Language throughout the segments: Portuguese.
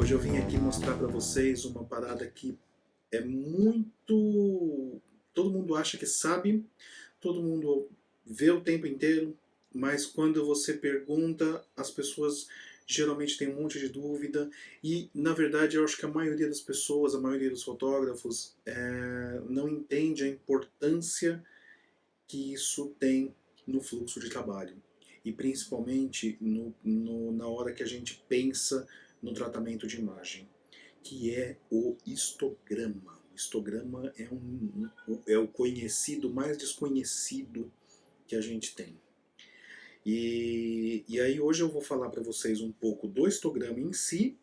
Hoje eu vim aqui mostrar para vocês uma parada que é muito... Todo mundo acha que sabe, todo mundo vê o tempo inteiro, mas quando você pergunta, as pessoas geralmente têm um monte de dúvida e, na verdade, eu acho que a maioria das pessoas, a maioria dos fotógrafos, não entende a importância que isso tem no fluxo de trabalho. E principalmente na hora que a gente pensa no tratamento de imagem, que é o histograma. O histograma é o conhecido mais desconhecido que a gente tem. E aí hoje eu vou falar para vocês um pouco do histograma em si,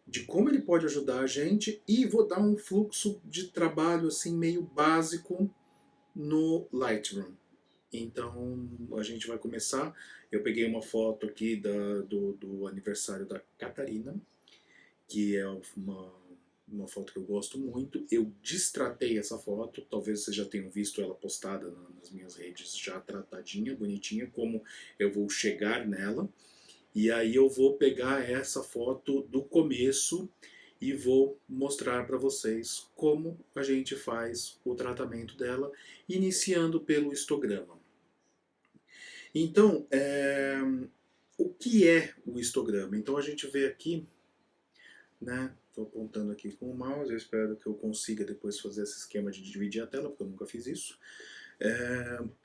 de como ele pode ajudar a gente, e vou dar um fluxo de trabalho assim meio básico no Lightroom. Então a gente vai começar. Eu peguei uma foto aqui do aniversário da Catarina, que é uma foto que eu gosto muito. Eu destratei essa foto, talvez vocês já tenham visto ela postada nas minhas redes, já tratadinha, bonitinha, como eu vou chegar nela. E aí eu vou pegar essa foto do começo e vou mostrar para vocês como a gente faz o tratamento dela, iniciando pelo histograma. Então, o que é o histograma? Então a gente vê aqui, né? Estou apontando aqui com o mouse, eu espero que eu consiga depois fazer esse esquema de dividir a tela, porque eu nunca fiz isso.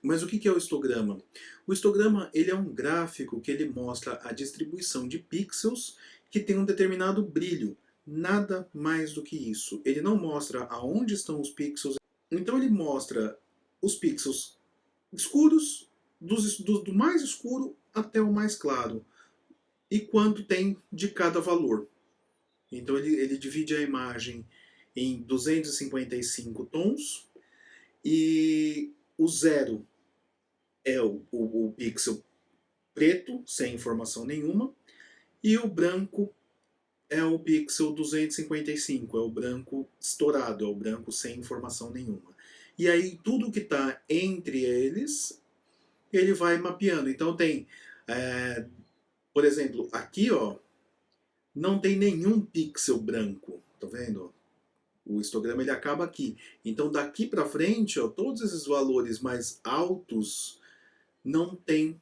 Mas o que é o histograma? O histograma ele é um gráfico que ele mostra a distribuição de pixels que tem um determinado brilho, nada mais do que isso. Ele não mostra aonde estão os pixels, então ele mostra os pixels escuros, do mais escuro até o mais claro, e quanto tem de cada valor. Então ele divide a imagem em 255 tons, e o zero é o pixel preto, sem informação nenhuma, e o branco é o pixel 255, é o branco estourado, é o branco sem informação nenhuma. E aí tudo que está entre eles, ele vai mapeando. Então tem, por exemplo, aqui ó, não tem nenhum pixel branco, tá vendo? O histograma ele acaba aqui. Então daqui para frente, ó, todos esses valores mais altos não tem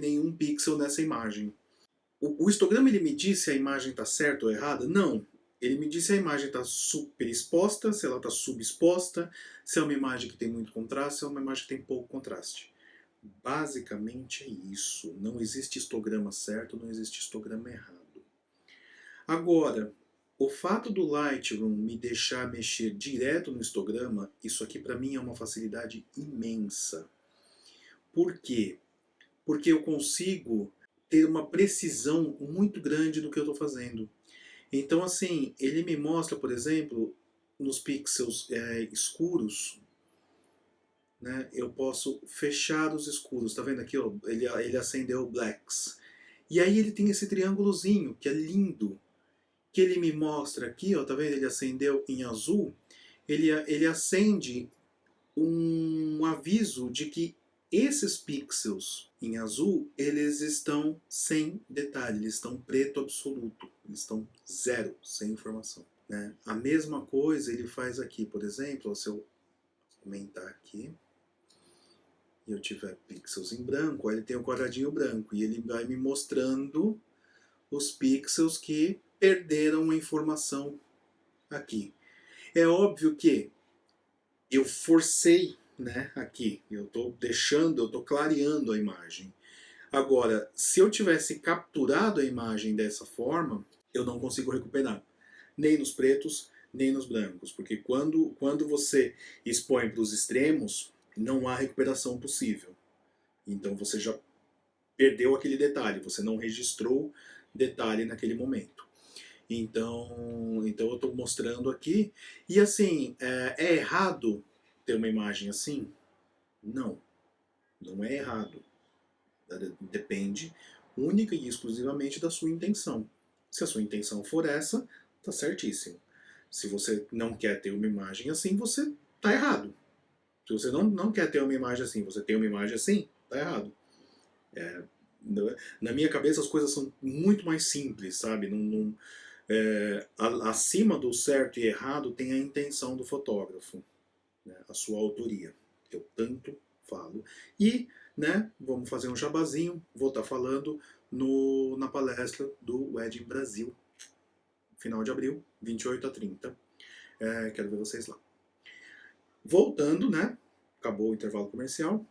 nenhum pixel nessa imagem. O histograma ele me diz se a imagem está certa ou errada? Não. Ele me diz se a imagem está super exposta, se ela está subexposta, se é uma imagem que tem muito contraste, se é uma imagem que tem pouco contraste. Basicamente é isso. Não existe histograma certo, não existe histograma errado. Agora, o fato do Lightroom me deixar mexer direto no histograma, isso aqui para mim é uma facilidade imensa. Por quê? Porque eu consigo ter uma precisão muito grande do que eu estou fazendo. Então, assim, ele me mostra, por exemplo, nos pixels escuros, né, eu posso fechar os escuros. Tá vendo aqui? Ó, ele acendeu blacks. E aí ele tem esse triângulozinho, que é lindo, que ele me mostra aqui, ó, tá vendo? Ele acendeu em azul. Ele acende um aviso de que esses pixels em azul, eles estão sem detalhe, eles estão preto absoluto, eles estão zero, sem informação. Né? A mesma coisa ele faz aqui, por exemplo, se eu aumentar aqui, e eu tiver pixels em branco, aí ele tem um quadradinho branco, e ele vai me mostrando os pixels que perderam a informação aqui. É óbvio que eu forcei, né, aqui, eu estou clareando a imagem. Agora, se eu tivesse capturado a imagem dessa forma, eu não consigo recuperar, nem nos pretos, nem nos brancos, porque quando você expõe para os extremos, não há recuperação possível. Então você já perdeu aquele detalhe, você não registrou detalhe naquele momento. Então eu estou mostrando aqui, e assim, é errado ter uma imagem assim? Não, não é errado. Depende única e exclusivamente da sua intenção. Se a sua intenção for essa, tá certíssimo. Se você não quer ter uma imagem assim, você tá errado. Se você não quer ter uma imagem assim, você tem uma imagem assim, tá errado. Na minha cabeça as coisas são muito mais simples, sabe? Acima do certo e errado tem a intenção do fotógrafo, né? A sua autoria, que eu tanto falo. E, né, vamos fazer um jabazinho, vou estar falando na palestra do Wedding Brasil, final de abril, 28 a 30. Quero ver vocês lá. Voltando, né? Acabou o intervalo comercial.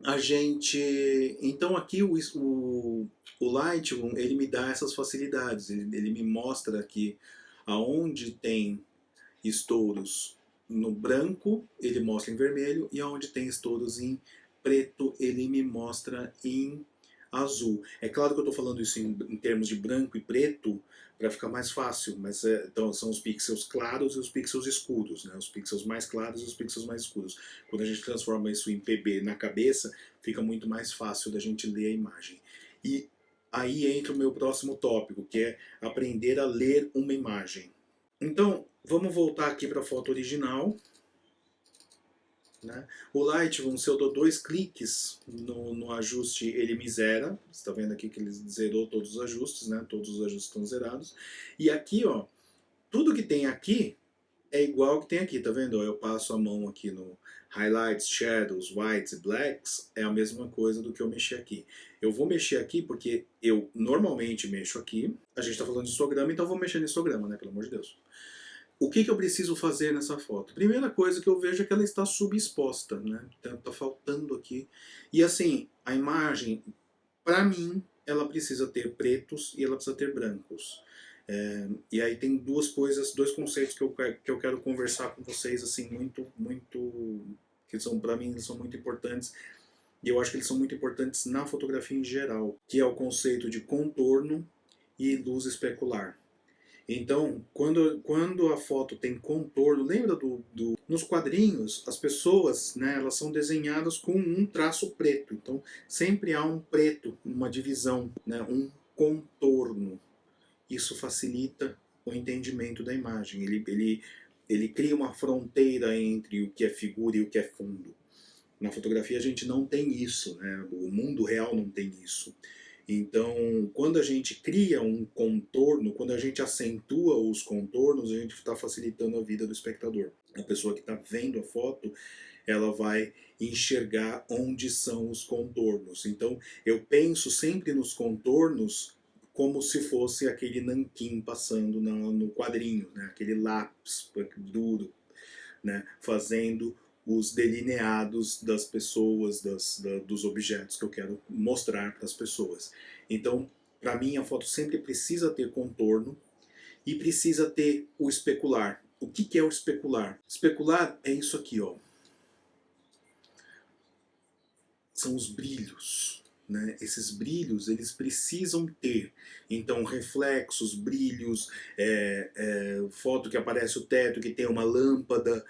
A gente. Então aqui o Lightroom ele me dá essas facilidades. Ele me mostra aqui aonde tem estouros no branco, ele mostra em vermelho, e aonde tem estouros em preto, ele me mostra em azul. É claro que eu estou falando isso em termos de branco e preto para ficar mais fácil, mas então são os pixels claros e os pixels escuros, né? Os pixels mais claros e os pixels mais escuros. Quando a gente transforma isso em PB na cabeça, fica muito mais fácil da gente ler a imagem. E aí entra o meu próximo tópico, que é aprender a ler uma imagem. Então, vamos voltar aqui para a foto original. Né? O Lightroom, se eu dou 2 cliques no ajuste, ele me zera. Você está vendo aqui que ele zerou todos os ajustes, né? Todos os ajustes estão zerados. E aqui, ó, tudo que tem aqui é igual que tem aqui, tá vendo? Eu passo a mão aqui no Highlights, Shadows, Whites e Blacks, é a mesma coisa do que eu mexer aqui. Eu vou mexer aqui porque eu normalmente mexo aqui. A gente está falando de histograma, então eu vou mexer no histograma, né? Pelo amor de Deus. O que eu preciso fazer nessa foto? Primeira coisa que eu vejo é que ela está subexposta, né? Então está faltando aqui. E assim, a imagem, para mim, ela precisa ter pretos e ela precisa ter brancos. E aí tem duas coisas, dois conceitos que eu quero conversar com vocês, assim, que são, para mim, são muito importantes. E eu acho que eles são muito importantes na fotografia em geral, que é o conceito de contorno e luz especular. Então, quando a foto tem contorno, lembra nos quadrinhos, as pessoas, né, elas são desenhadas com um traço preto. Então, sempre há um preto, uma divisão, né, um contorno. Isso facilita o entendimento da imagem. Ele cria uma fronteira entre o que é figura e o que é fundo. Na fotografia a gente não tem isso, né? O mundo real não tem isso. Então, quando a gente cria um contorno, quando a gente acentua os contornos, a gente está facilitando a vida do espectador. A pessoa que está vendo a foto, ela vai enxergar onde são os contornos. Então, eu penso sempre nos contornos como se fosse aquele nanquim passando no quadrinho, né? Aquele lápis duro, né? Fazendo os delineados das pessoas, dos objetos que eu quero mostrar para as pessoas. Então, para mim, a foto sempre precisa ter contorno e precisa ter o especular. O que é o especular? Especular é isso aqui, ó. São os brilhos. Né? Esses brilhos eles precisam ter, então reflexos, brilhos, foto que aparece o teto, que tem uma lâmpada,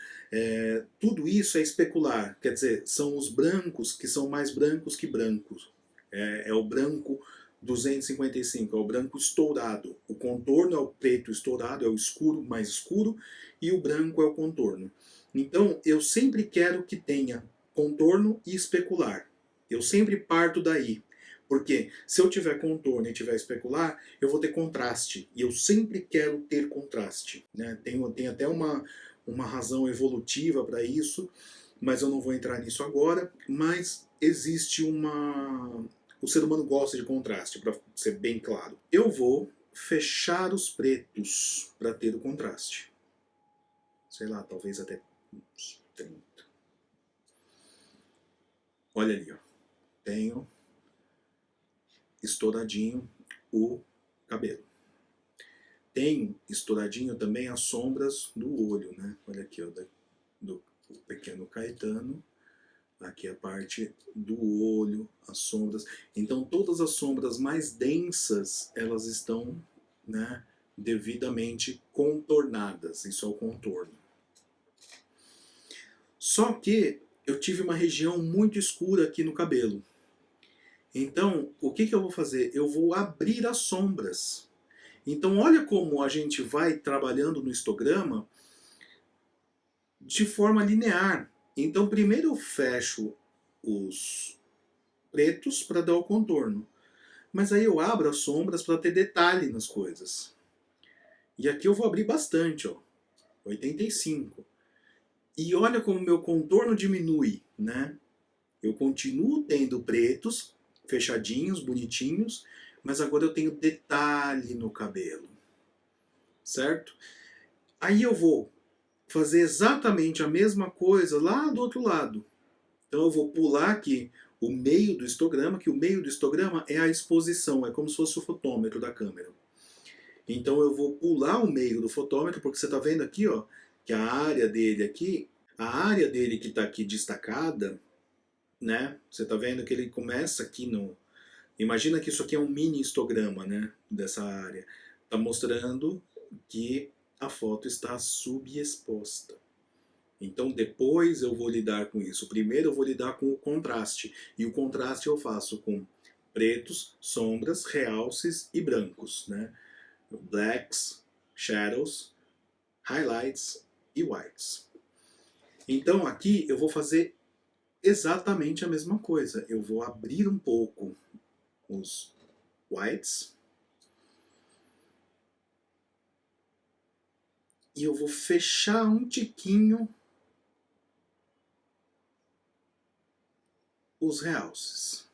tudo isso é especular, quer dizer, são os brancos que são mais brancos que brancos, é o branco 255, é o branco estourado, o contorno é o preto estourado, é o escuro mais escuro, e o branco é o contorno. Então eu sempre quero que tenha contorno e especular. Eu sempre parto daí. Porque se eu tiver contorno e tiver especular, eu vou ter contraste. E eu sempre quero ter contraste. Né? Tem até uma razão evolutiva para isso, mas eu não vou entrar nisso agora. Mas existe uma... O ser humano gosta de contraste, para ser bem claro. Eu vou fechar os pretos para ter o contraste. Sei lá, talvez até uns 30. Olha ali, ó. Tenho estouradinho o cabelo. Tenho estouradinho também as sombras do olho, né? Olha aqui, ó, do pequeno Caetano. Aqui a parte do olho, as sombras. Então todas as sombras mais densas, elas estão, né, devidamente contornadas. Isso é o contorno. Só que eu tive uma região muito escura aqui no cabelo. Então, o que eu vou fazer? Eu vou abrir as sombras. Então, olha como a gente vai trabalhando no histograma de forma linear. Então, primeiro eu fecho pretos para dar o contorno. Mas aí eu abro as sombras para ter detalhe nas coisas. E aqui eu vou abrir bastante, ó. 85. E olha como meu contorno diminui, né? Eu continuo tendo pretos, fechadinhos, bonitinhos, mas agora eu tenho detalhe no cabelo, certo? Aí eu vou fazer exatamente a mesma coisa lá do outro lado. Então eu vou pular aqui o meio do histograma, que o meio do histograma é a exposição, é como se fosse o fotômetro da câmera. Então eu vou pular o meio do fotômetro, porque você está vendo aqui, ó, que a área dele aqui, a área dele que está aqui destacada, né? Você está vendo que ele começa aqui no... Imagina que isso aqui é um mini histograma, né? Dessa área. Está mostrando que a foto está subexposta. Então depois eu vou lidar com isso. Primeiro eu vou lidar com o contraste. E o contraste eu faço com pretos, sombras, realces e brancos, né? Blacks, shadows, highlights e whites. Então aqui eu vou fazer exatamente a mesma coisa. Eu vou abrir um pouco os whites e eu vou fechar um tiquinho os realces.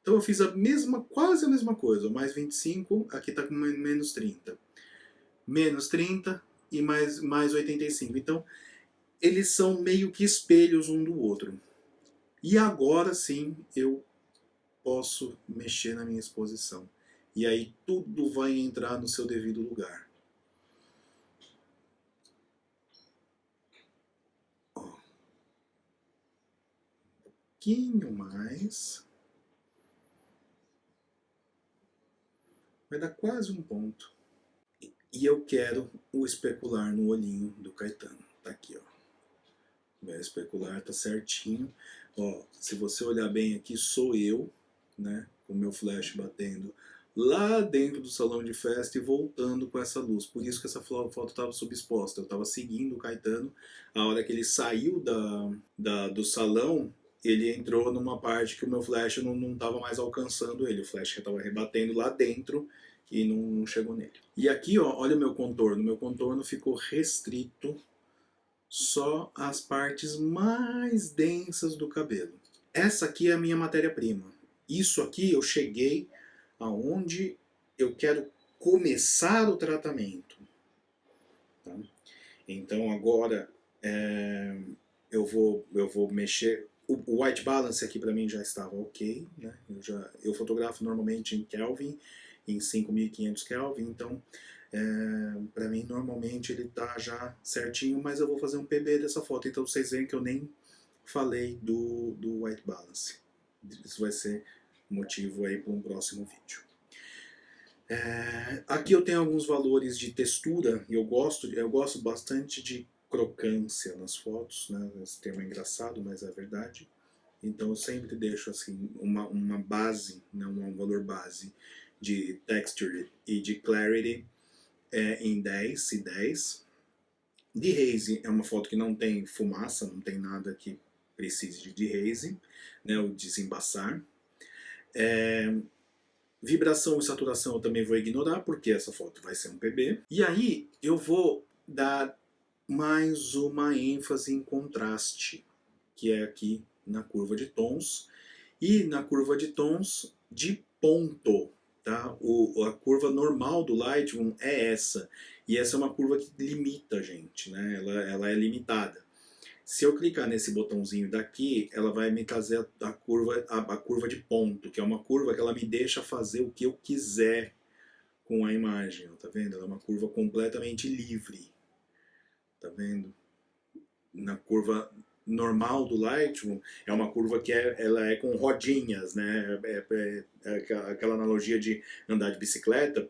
Então eu fiz a mesma, quase a mesma coisa, mais 25, aqui está com menos 30. Menos 30 e mais 85. Então eles são meio que espelhos um do outro. E agora sim eu posso mexer na minha exposição. E aí tudo vai entrar no seu devido lugar. Ó. Um pouquinho mais. Vai dar quase um ponto. E eu quero o especular no olhinho do Caetano. Tá aqui, ó. O meu especular tá certinho. Ó, se você olhar bem aqui, sou eu, né? Com o meu flash batendo lá dentro do salão de festa e voltando com essa luz. Por isso que essa foto estava subexposta. Eu estava seguindo o Caetano. A hora que ele saiu do salão, ele entrou numa parte que o meu flash não estava mais alcançando ele. O flash estava rebatendo lá dentro e não chegou nele. E aqui, ó, olha o meu contorno. Meu contorno ficou restrito só às partes mais densas do cabelo. Essa aqui é a minha matéria-prima. Isso aqui eu cheguei aonde eu quero começar o tratamento. Tá? Então agora eu vou mexer. O white balance aqui para mim já estava ok, né? Eu fotografo normalmente em Kelvin, em 5500 Kelvin, então para mim normalmente ele tá já certinho, mas eu vou fazer um PB dessa foto, então vocês veem que eu nem falei do white balance. Isso vai ser motivo aí para um próximo vídeo. Aqui eu tenho alguns valores de textura e eu gosto bastante de crocância nas fotos, né? Esse termo é engraçado, mas é verdade. Então eu sempre deixo assim uma base, né? Um valor base de texture e de clarity em 10 e 10. De haze é uma foto que não tem fumaça, não tem nada que precise de haze, né? O desembaçar. Vibração e saturação eu também vou ignorar, porque essa foto vai ser um PB. E aí eu vou dar mais uma ênfase em contraste, que é aqui na curva de tons. E na curva de tons de ponto. Tá? A curva normal do Lightroom é essa. E essa é uma curva que limita a gente, né? Ela é limitada. Se eu clicar nesse botãozinho daqui, ela vai me trazer a curva de ponto, que é uma curva que ela me deixa fazer o que eu quiser com a imagem, tá vendo? Ela é uma curva completamente livre, tá vendo? Na curva normal do Lightroom, é uma curva que ela é com rodinhas, né? Aquela analogia de andar de bicicleta.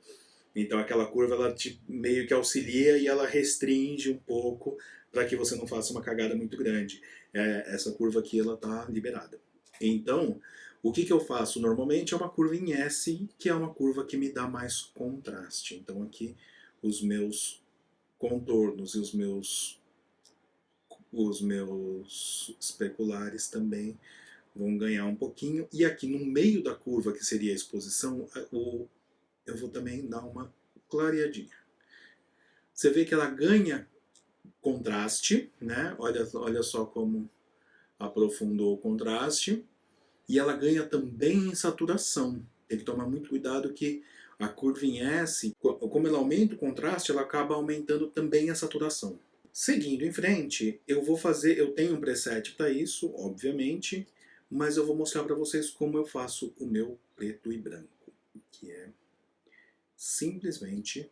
Então aquela curva ela te meio que auxilia e ela restringe um pouco para que você não faça uma cagada muito grande. Essa curva aqui ela está liberada. Então, o que eu faço normalmente é uma curva em S, que é uma curva que me dá mais contraste. Então aqui os meus contornos e os meus Os meus especulares também vão ganhar um pouquinho. E aqui no meio da curva, que seria a exposição, eu vou também dar uma clareadinha. Você vê que ela ganha contraste, né? Olha só como aprofundou o contraste. E ela ganha também em saturação. Tem que tomar muito cuidado que a curva em S, como ela aumenta o contraste, ela acaba aumentando também a saturação. Seguindo em frente, eu tenho um preset para isso, obviamente, mas eu vou mostrar para vocês como eu faço o meu preto e branco, que é simplesmente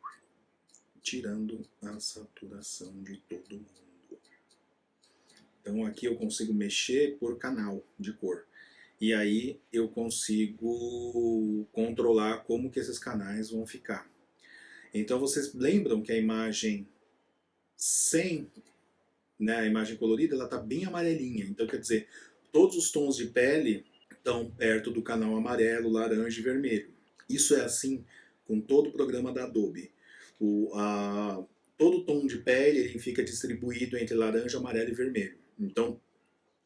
tirando a saturação de todo mundo. Então aqui eu consigo mexer por canal de cor. E aí eu consigo controlar como que esses canais vão ficar. Então vocês lembram que a imagem sem, né, a imagem colorida, ela está bem amarelinha. Então quer dizer, todos os tons de pele estão perto do canal amarelo, laranja e vermelho. Isso é assim com todo o programa da Adobe. Todo tom de pele ele fica distribuído entre laranja, amarelo e vermelho. Então,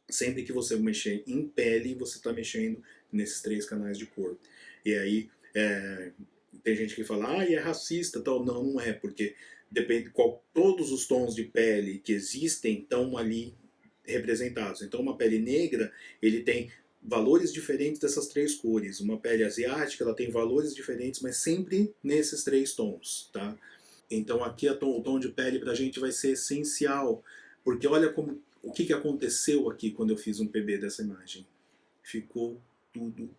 sempre que você mexer em pele, você está mexendo nesses 3 canais de cor. E aí, tem gente que fala, é racista, tal. Não, não é, porque depende todos os tons de pele que existem estão ali representados. Então, uma pele negra, ele tem valores diferentes dessas 3 cores. Uma pele asiática, ela tem valores diferentes, mas sempre nesses 3 tons, tá? Então, aqui o tom de pele para a gente vai ser essencial, porque olha o que aconteceu aqui quando eu fiz um PB dessa imagem. Ficou tudo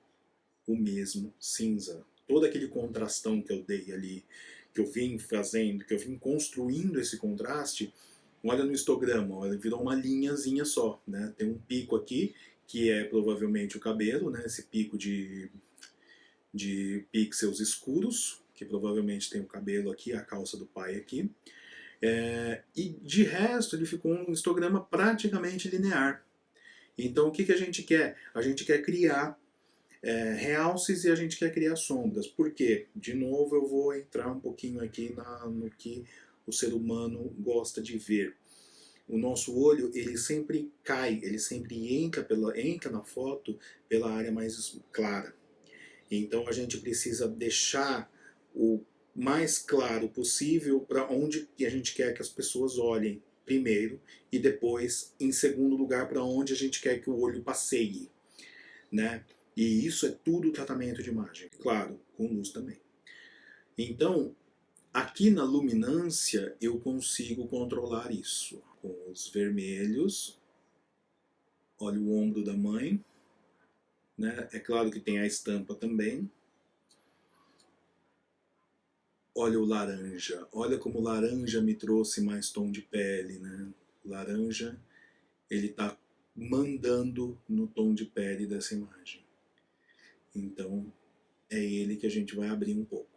o mesmo cinza. Todo aquele contrastão que eu dei ali, que eu vim fazendo, que eu vim construindo esse contraste, olha no histograma, olha, virou uma linhazinha só, né? Tem um pico aqui, que é provavelmente o cabelo, né? Esse pico de pixels escuros, que provavelmente tem o cabelo aqui, a calça do pai aqui. E de resto ele ficou um histograma praticamente linear. Então o que a gente quer? A gente quer criar realces e a gente quer criar sombras. Por quê? De novo eu vou entrar um pouquinho aqui no que o ser humano gosta de ver. O nosso olho ele sempre cai, ele sempre entra na foto pela área mais clara. Então a gente precisa deixar o mais claro possível para onde a gente quer que as pessoas olhem primeiro e depois, em segundo lugar, para onde a gente quer que o olho passeie, né? E isso é tudo tratamento de imagem, claro, com luz também. Então, aqui na luminância eu consigo controlar isso. Com os vermelhos, olha o ombro da mãe, né? É claro que tem a estampa também. Olha o laranja, olha como o laranja me trouxe mais tom de pele, né? O laranja, ele está mandando no tom de pele dessa imagem. Então, é ele que a gente vai abrir um pouco.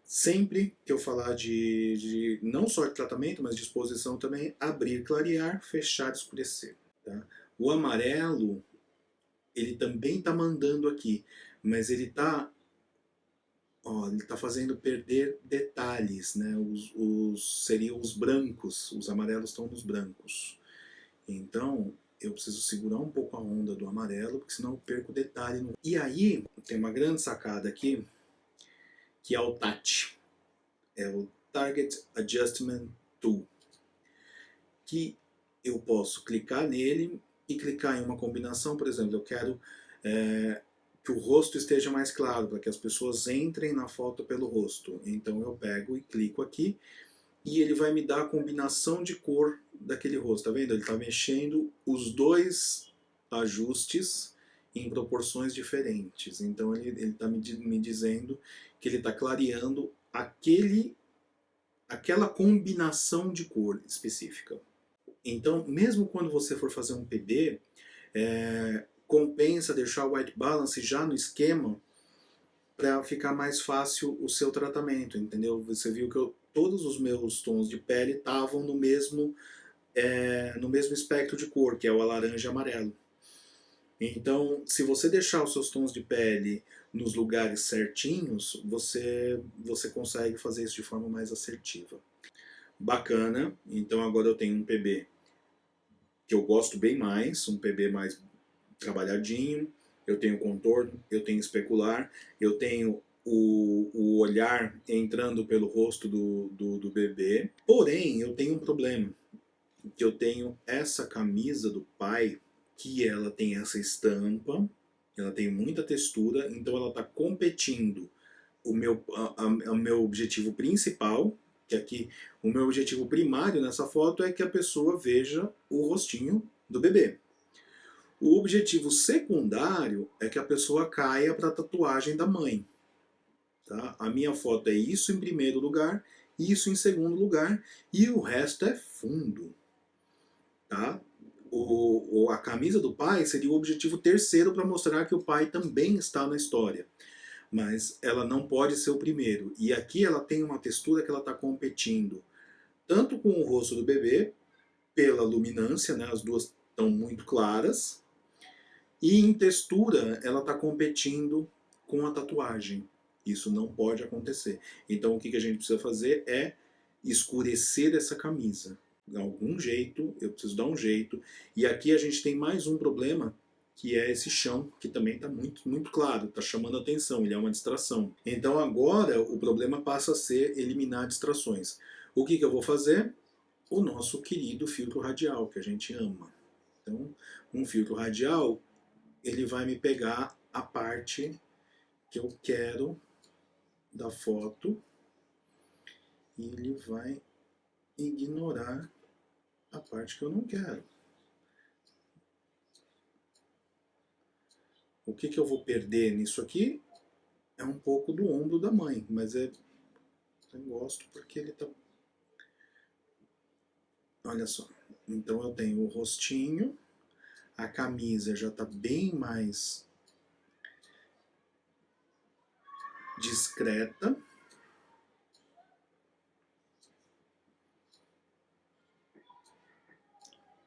Sempre que eu falar de não só de tratamento, mas de exposição também, abrir, clarear, fechar, escurecer. Tá? O amarelo, ele também está mandando aqui, mas ele está fazendo perder detalhes, né? Seriam os brancos, os amarelos estão nos brancos. Então, eu preciso segurar um pouco a onda do amarelo, porque senão eu perco detalhe. E aí, tem uma grande sacada aqui, que é o TAT. É o Target Adjustment Tool. Que eu posso clicar nele e clicar em uma combinação, por exemplo, eu quero que o rosto esteja mais claro, para que as pessoas entrem na foto pelo rosto. Então eu pego e clico aqui e ele vai me dar a combinação de cor daquele rosto. Tá vendo? Ele está mexendo os 2 ajustes em proporções diferentes. Então ele está me dizendo que ele está clareando aquela combinação de cor específica. Então, mesmo quando você for fazer um PB, compensa deixar o white balance já no esquema para ficar mais fácil o seu tratamento, entendeu? Você viu que todos os meus tons de pele estavam no mesmo espectro de cor, que é o laranja e amarelo. Então, se você deixar os seus tons de pele nos lugares certinhos, você consegue fazer isso de forma mais assertiva. Bacana, então agora eu tenho um PB que eu gosto bem mais, um PB mais trabalhadinho, eu tenho contorno, eu tenho especular, eu tenho o olhar entrando pelo rosto do bebê. Porém, eu tenho um problema, que eu tenho essa camisa do pai, que ela tem essa estampa, ela tem muita textura, então ela está competindo o meu objetivo principal, que aqui o meu objetivo primário nessa foto é que a pessoa veja o rostinho do bebê. O objetivo secundário é que a pessoa caia para a tatuagem da mãe. Tá? A minha foto é isso em primeiro lugar, isso em segundo lugar, e o resto é fundo. Tá? A camisa do pai seria o objetivo terceiro para mostrar que o pai também está na história. Mas ela não pode ser o primeiro. E aqui ela tem uma textura que ela está competindo tanto com o rosto do bebê, pela luminância, né? As duas estão muito claras, e em textura ela está competindo com a tatuagem. Isso não pode acontecer. Então o que a gente precisa fazer é escurecer essa camisa. De algum jeito, eu preciso dar um jeito. E aqui a gente tem mais um problema, que é esse chão, que também está muito, muito claro, está chamando a atenção, ele é uma distração. Então agora o problema passa a ser eliminar distrações. O que eu vou fazer? O nosso querido filtro radial, que a gente ama. Então, um filtro radial, ele vai me pegar a parte que eu quero da foto e ele vai ignorar a parte que eu não quero. O que eu vou perder nisso aqui é um pouco do ombro da mãe, mas eu gosto porque ele tá... Olha só, então eu tenho o rostinho, a camisa já tá bem mais discreta.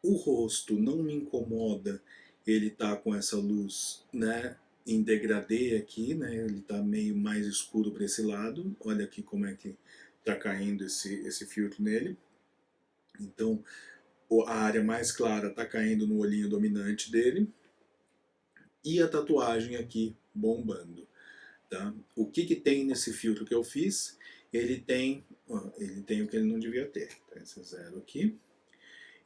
O rosto não me incomoda, ele tá com essa luz, né, em degradê aqui, né, ele tá meio mais escuro para esse lado. Olha aqui como é que tá caindo esse filtro nele. Então, a área mais clara tá caindo no olhinho dominante dele. E a tatuagem aqui bombando. Tá? O que tem nesse filtro que eu fiz? Ele tem o que ele não devia ter. Tá? Esse zero aqui.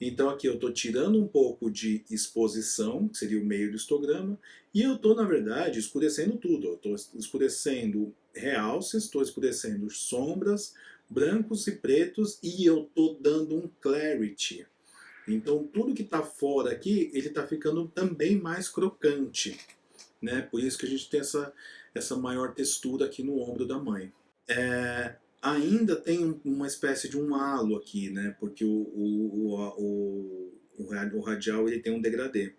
Então aqui eu estou tirando um pouco de exposição, que seria o meio do histograma, e eu estou, na verdade, escurecendo tudo. Estou escurecendo realces, estou escurecendo sombras, brancos e pretos, e eu estou dando um clarity. Então tudo que está fora aqui, ele está ficando também mais crocante. Né? Por isso que a gente tem essa maior textura aqui no ombro da mãe. Ainda tem uma espécie de um halo aqui, né? Porque o radial ele tem um degradê.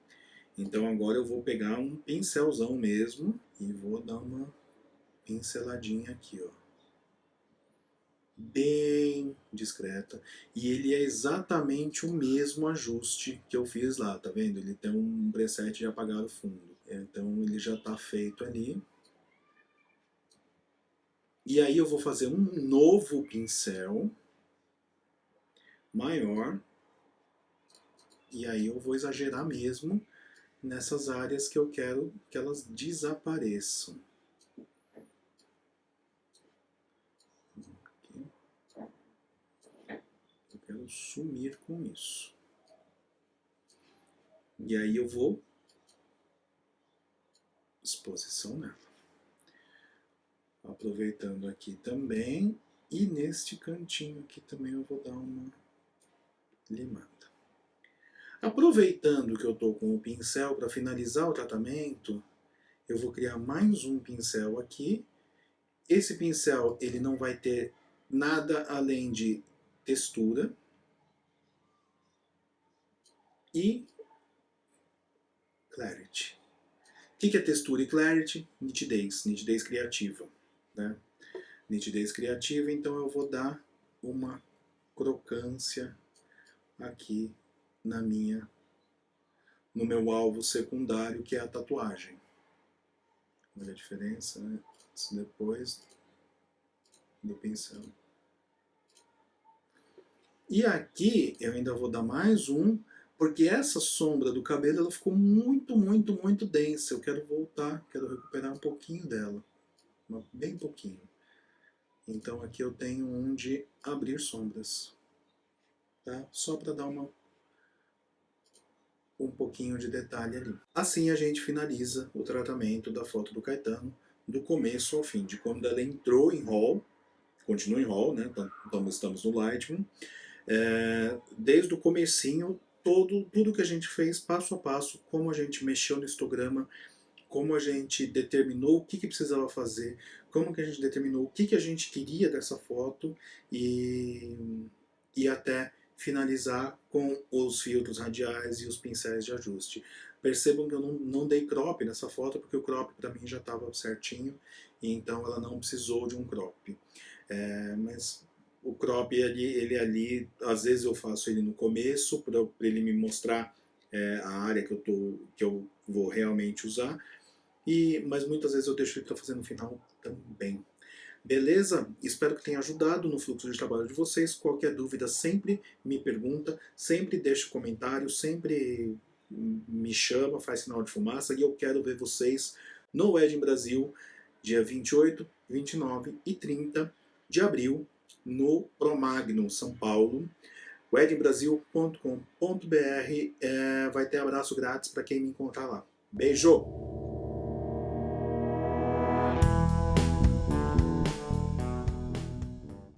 Então agora eu vou pegar um pincelzão mesmo e vou dar uma pinceladinha aqui, ó. Bem discreta. E ele é exatamente o mesmo ajuste que eu fiz lá, tá vendo? Ele tem um preset de apagar o fundo. Então ele já está feito ali. E aí eu vou fazer um novo pincel maior. E aí eu vou exagerar mesmo nessas áreas que eu quero que elas desapareçam. Eu quero sumir com isso. E aí eu vou exposição nela. Aproveitando aqui também, e neste cantinho aqui também eu vou dar uma limada. Aproveitando que eu estou com o pincel para finalizar o tratamento, eu vou criar mais um pincel aqui. Esse pincel ele não vai ter nada além de textura e clarity. O que é textura e clarity? Nitidez criativa. Né? Nitidez criativa, então eu vou dar uma crocância aqui no meu alvo secundário, que é a tatuagem. Olha a diferença, né? Isso depois do pincel. E aqui eu ainda vou dar mais um Porque essa sombra do cabelo ela ficou muito, muito, muito densa. Eu quero voltar, quero recuperar um pouquinho dela. Bem pouquinho. Então aqui eu tenho onde abrir sombras. Tá? Só para dar um pouquinho de detalhe ali. Assim a gente finaliza o tratamento da foto do Caetano, do começo ao fim, de quando ela entrou em RAW, continua em RAW, né? Então estamos no Lightroom, desde o comecinho, tudo que a gente fez passo a passo, como a gente mexeu no histograma, como a gente determinou o que precisava fazer, como que a gente determinou o que a gente queria dessa foto e até finalizar com os filtros radiais e os pincéis de ajuste. Percebam que eu não dei crop nessa foto, porque o crop para mim já estava certinho, e então ela não precisou de um crop. Mas o crop, ele ali, às vezes eu faço ele no começo, para ele me mostrar a área que eu vou realmente usar, mas muitas vezes eu deixo ele para fazer no final também. Beleza? Espero que tenha ajudado no fluxo de trabalho de vocês. Qualquer dúvida sempre me pergunta, sempre deixa comentário, sempre me chama, faz sinal de fumaça e eu quero ver vocês no Wedding Brasil, dia 28, 29 e 30 de abril, no Promagno, São Paulo. weddingbrasil.com.br, vai ter abraço grátis para quem me encontrar lá. Beijo!